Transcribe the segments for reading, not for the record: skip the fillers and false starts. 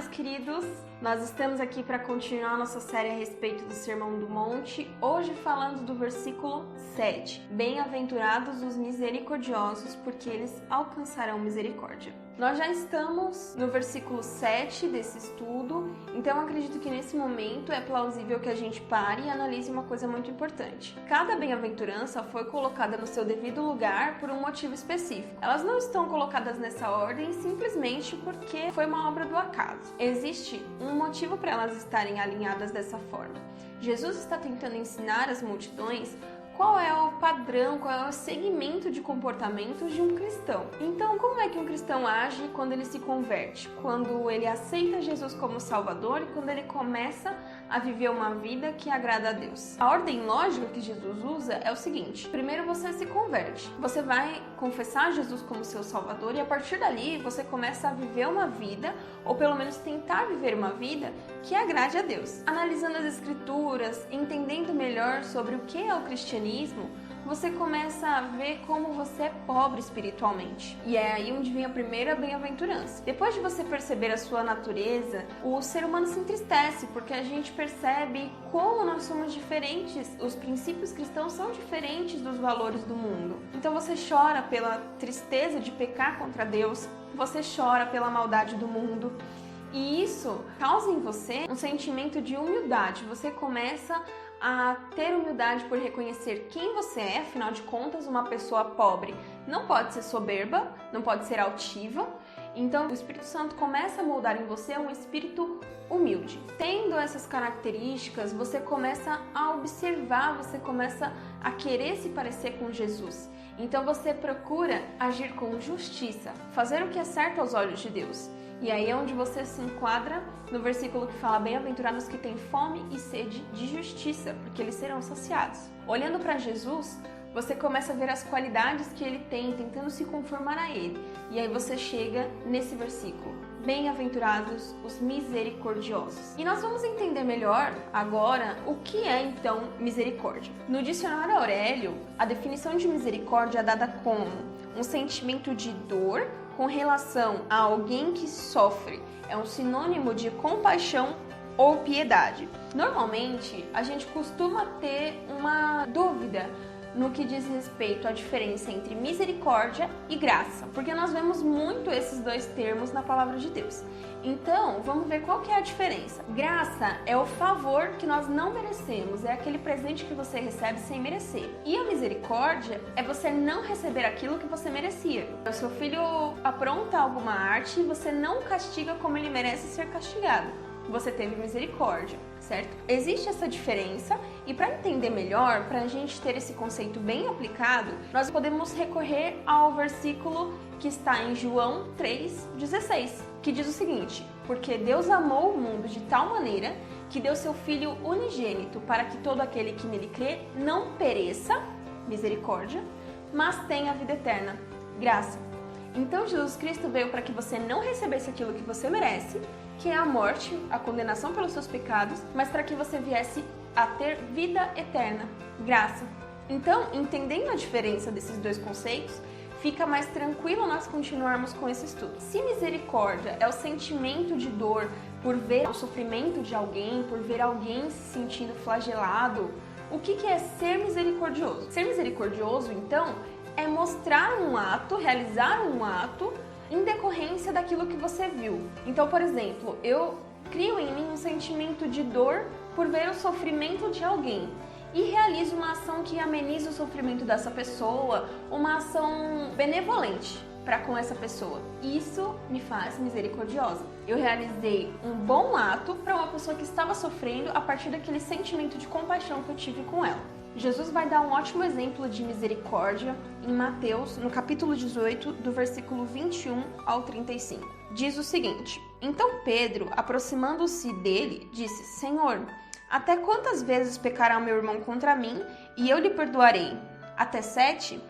meus queridos! Nós estamos aqui para continuar nossa série a respeito do Sermão do Monte, hoje falando do versículo 7. Bem-aventurados os misericordiosos, porque eles alcançarão misericórdia. Nós já estamos no versículo 7 desse estudo, então acredito que nesse momento é plausível que a gente pare e analise uma coisa muito importante. Cada bem-aventurança foi colocada no seu devido lugar por um motivo específico. Elas não estão colocadas nessa ordem simplesmente porque foi uma obra do acaso. Existe um motivo para elas estarem alinhadas dessa forma. Jesus está tentando ensinar às multidões qual é o padrão, qual é o segmento de comportamentos de um cristão. Então, como é que um cristão age quando ele se converte? Quando ele aceita Jesus como Salvador e quando ele começa a viver uma vida que agrada a Deus. A ordem lógica que Jesus usa é o seguinte: primeiro você se converte. Você vai confessar Jesus como seu Salvador e a partir dali você começa a viver uma vida, ou pelo menos tentar viver uma vida que agrade a Deus. Analisando as Escrituras, entendendo melhor sobre o que é o cristianismo, você começa a ver como você é pobre espiritualmente. E é aí onde vem a primeira bem-aventurança. Depois de você perceber a sua natureza, o ser humano se entristece, porque a gente percebe como nós somos diferentes. Os princípios cristãos são diferentes dos valores do mundo. Então você chora pela tristeza de pecar contra Deus, você chora pela maldade do mundo. E isso causa em você um sentimento de humildade. Você começa a ter humildade por reconhecer quem você é. Afinal de contas, uma pessoa pobre não pode ser soberba, não pode ser altiva. Então, o Espírito Santo começa a moldar em você um espírito humilde. Tendo essas características, você começa a observar, você começa a querer se parecer com Jesus. Então, você procura agir com justiça, fazer o que é certo aos olhos de Deus. E aí é onde você se enquadra no versículo que fala: bem-aventurados que têm fome e sede de justiça, porque eles serão saciados. Olhando para Jesus, você começa a ver as qualidades que ele tem, tentando se conformar a ele. E aí você chega nesse versículo: bem-aventurados os misericordiosos. E nós vamos entender melhor agora o que é então misericórdia. No dicionário Aurélio, a definição de misericórdia é dada como um sentimento de dor com relação a alguém que sofre. É um sinônimo de compaixão ou piedade. Normalmente, a gente costuma ter uma dúvida no que diz respeito à diferença entre misericórdia e graça, porque nós vemos muito esses dois termos na palavra de Deus. Então, vamos ver qual que é a diferença. Graça é o favor que nós não merecemos, é aquele presente que você recebe sem merecer. E a misericórdia é você não receber aquilo que você merecia. O seu filho apronta alguma arte e você não castiga como ele merece ser castigado. Você teve misericórdia, certo? Existe essa diferença e para entender melhor, para a gente ter esse conceito bem aplicado, nós podemos recorrer ao versículo que está em João 3,16, que diz o seguinte: porque Deus amou o mundo de tal maneira que deu seu Filho unigênito para que todo aquele que nele crê não pereça, misericórdia, mas tenha a vida eterna, graça. Então Jesus Cristo veio para que você não recebesse aquilo que você merece, que é a morte, a condenação pelos seus pecados, mas para que você viesse a ter vida eterna, graça. Então, entendendo a diferença desses dois conceitos, fica mais tranquilo nós continuarmos com esse estudo. Se misericórdia é o sentimento de dor por ver o sofrimento de alguém, por ver alguém se sentindo flagelado, o que é ser misericordioso? Ser misericordioso, então, é mostrar um ato, realizar um ato em decorrência daquilo que você viu. Então, por exemplo, eu crio em mim um sentimento de dor por ver o sofrimento de alguém e realizo uma ação que ameniza o sofrimento dessa pessoa, uma ação benevolente para com essa pessoa. Isso me faz misericordiosa. Eu realizei um bom ato para uma pessoa que estava sofrendo a partir daquele sentimento de compaixão que eu tive com ela. Jesus vai dar um ótimo exemplo de misericórdia em Mateus, no capítulo 18, do versículo 21 ao 35. Diz o seguinte: então Pedro, aproximando-se dele, disse: Senhor, até quantas vezes pecará meu irmão contra mim e eu lhe perdoarei? Até 7?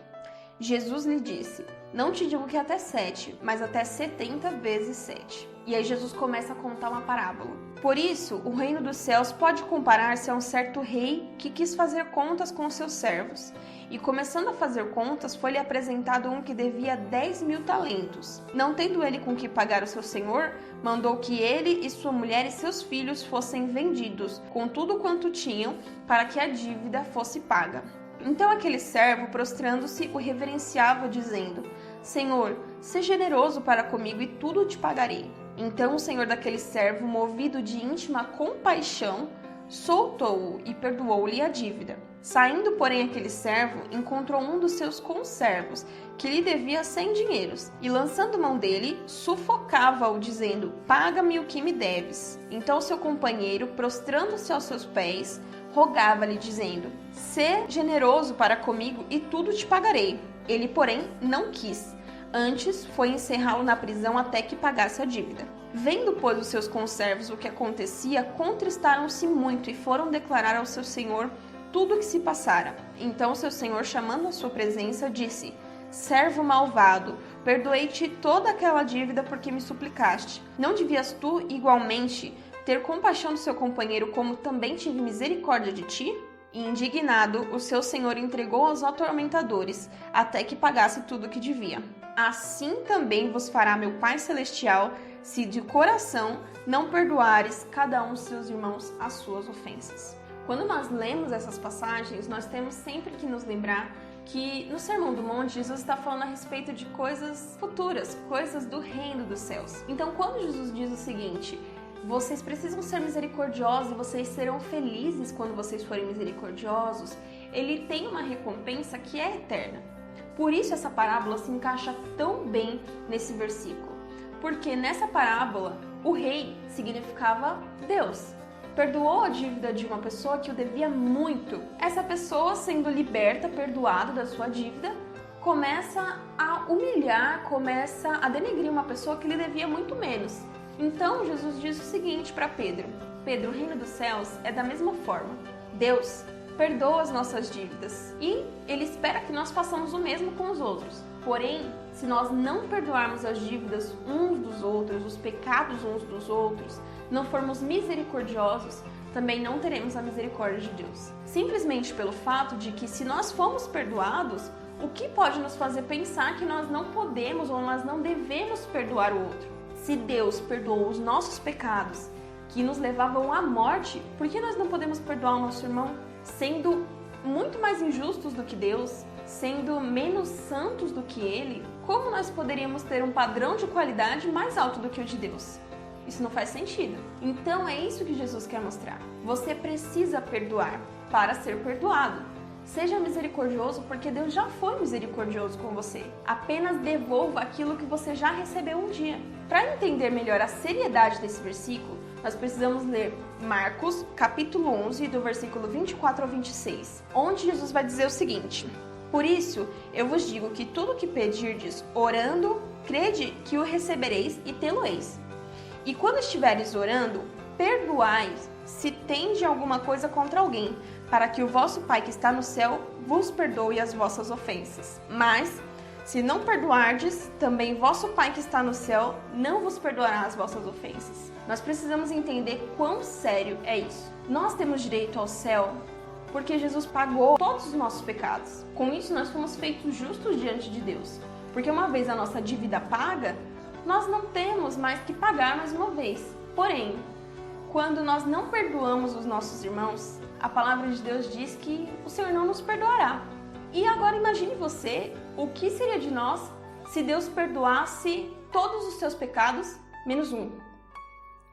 Jesus lhe disse: Não te digo que até 7, mas até 70 vezes 7. E aí Jesus começa a contar uma parábola. Por isso, o reino dos céus pode comparar-se a um certo rei que quis fazer contas com seus servos. E começando a fazer contas, foi-lhe apresentado um que devia 10.000 talentos. Não tendo ele com que pagar o seu senhor, mandou que ele e sua mulher e seus filhos fossem vendidos, com tudo quanto tinham, para que a dívida fosse paga. Então aquele servo, prostrando-se, o reverenciava, dizendo: Senhor, seja generoso para comigo e tudo te pagarei. Então o senhor daquele servo, movido de íntima compaixão, soltou-o e perdoou-lhe a dívida. Saindo, porém, aquele servo encontrou um dos seus conservos, que lhe devia 100 dinheiros, e lançando mão dele, sufocava-o, dizendo: Paga-me o que me deves. Então seu companheiro, prostrando-se aos seus pés, rogava-lhe, dizendo: Sê generoso para comigo e tudo te pagarei. Ele, porém, não quis. Antes, foi encerrá-lo na prisão até que pagasse a dívida. Vendo, pois, os seus conservos o que acontecia, contristaram-se muito e foram declarar ao seu senhor tudo o que se passara. Então seu senhor, chamando à sua presença, disse: Servo malvado, perdoei-te toda aquela dívida porque me suplicaste. Não devias tu, igualmente, ter compaixão do seu companheiro, como também tive misericórdia de ti? E indignado, o seu senhor entregou aos atormentadores, até que pagasse tudo o que devia. Assim também vos fará meu Pai Celestial, se de coração não perdoares cada um de seus irmãos as suas ofensas. Quando nós lemos essas passagens, nós temos sempre que nos lembrar que no Sermão do Monte, Jesus está falando a respeito de coisas futuras, coisas do reino dos céus. Então, quando Jesus diz o seguinte: vocês precisam ser misericordiosos e vocês serão felizes quando vocês forem misericordiosos, ele tem uma recompensa que é eterna. Por isso essa parábola se encaixa tão bem nesse versículo. Porque nessa parábola, o rei significava Deus. Perdoou a dívida de uma pessoa que o devia muito. Essa pessoa, sendo liberta, perdoada da sua dívida, começa a humilhar, começa a denegrir uma pessoa que lhe devia muito menos. Então Jesus diz o seguinte para Pedro: Pedro, o reino dos céus é da mesma forma. Deus perdoa as nossas dívidas e Ele espera que nós façamos o mesmo com os outros. Porém, se nós não perdoarmos as dívidas uns dos outros, os pecados uns dos outros, não formos misericordiosos, também não teremos a misericórdia de Deus. Simplesmente pelo fato de que, se nós fomos perdoados, o que pode nos fazer pensar que nós não podemos ou nós não devemos perdoar o outro? Se Deus perdoou os nossos pecados, que nos levavam à morte, por que nós não podemos perdoar o nosso irmão? Sendo muito mais injustos do que Deus, sendo menos santos do que Ele, como nós poderíamos ter um padrão de qualidade mais alto do que o de Deus? Isso não faz sentido. Então é isso que Jesus quer mostrar. Você precisa perdoar para ser perdoado. Seja misericordioso porque Deus já foi misericordioso com você. Apenas devolva aquilo que você já recebeu um dia. Para entender melhor a seriedade desse versículo, nós precisamos ler Marcos, capítulo 11, do versículo 24 ao 26, onde Jesus vai dizer o seguinte: Por isso, eu vos digo que tudo que pedirdes orando, crede que o recebereis e tê-lo-eis. E quando estiveres orando, perdoai se tendes alguma coisa contra alguém, para que o vosso Pai que está no céu vos perdoe as vossas ofensas. Mas, se não perdoardes, também vosso Pai que está no céu não vos perdoará as vossas ofensas. Nós precisamos entender quão sério é isso. Nós temos direito ao céu porque Jesus pagou todos os nossos pecados. Com isso, nós fomos feitos justos diante de Deus. Porque uma vez a nossa dívida paga, nós não temos mais que pagar mais uma vez. Porém, quando nós não perdoamos os nossos irmãos, a palavra de Deus diz que o Senhor não nos perdoará. E agora imagine você, o que seria de nós se Deus perdoasse todos os seus pecados, menos um?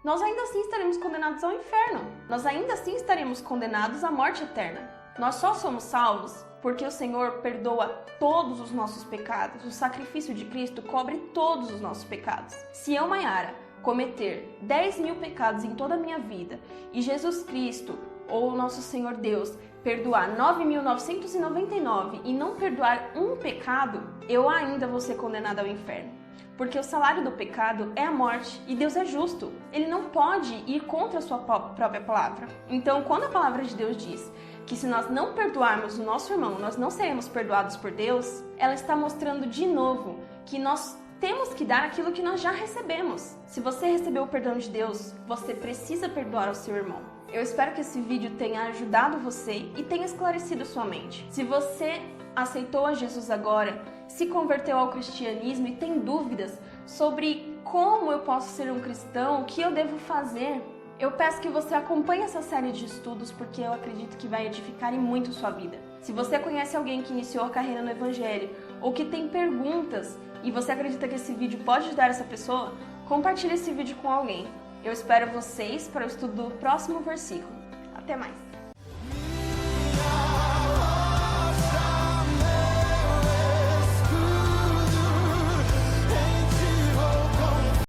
Nós ainda assim estaremos condenados ao inferno. Nós ainda assim estaremos condenados à morte eterna. Nós só somos salvos porque o Senhor perdoa todos os nossos pecados. O sacrifício de Cristo cobre todos os nossos pecados. Se eu, Maiara, cometer 10.000 pecados em toda a minha vida e Jesus Cristo, ou nosso Senhor Deus, perdoar 9.999 e não perdoar um pecado, eu ainda vou ser condenada ao inferno. Porque o salário do pecado é a morte e Deus é justo. Ele não pode ir contra a sua própria palavra. Então, quando a palavra de Deus diz que se nós não perdoarmos o nosso irmão, nós não seremos perdoados por Deus, ela está mostrando de novo que nós temos que dar aquilo que nós já recebemos. Se você recebeu o perdão de Deus, você precisa perdoar o seu irmão. Eu espero que esse vídeo tenha ajudado você e tenha esclarecido sua mente. Se você aceitou a Jesus agora, se converteu ao cristianismo e tem dúvidas sobre como eu posso ser um cristão, o que eu devo fazer, eu peço que você acompanhe essa série de estudos porque eu acredito que vai edificar em muito sua vida. Se você conhece alguém que iniciou a carreira no Evangelho ou que tem perguntas e você acredita que esse vídeo pode ajudar essa pessoa, compartilhe esse vídeo com alguém. Eu espero vocês para o estudo do próximo versículo. Até mais!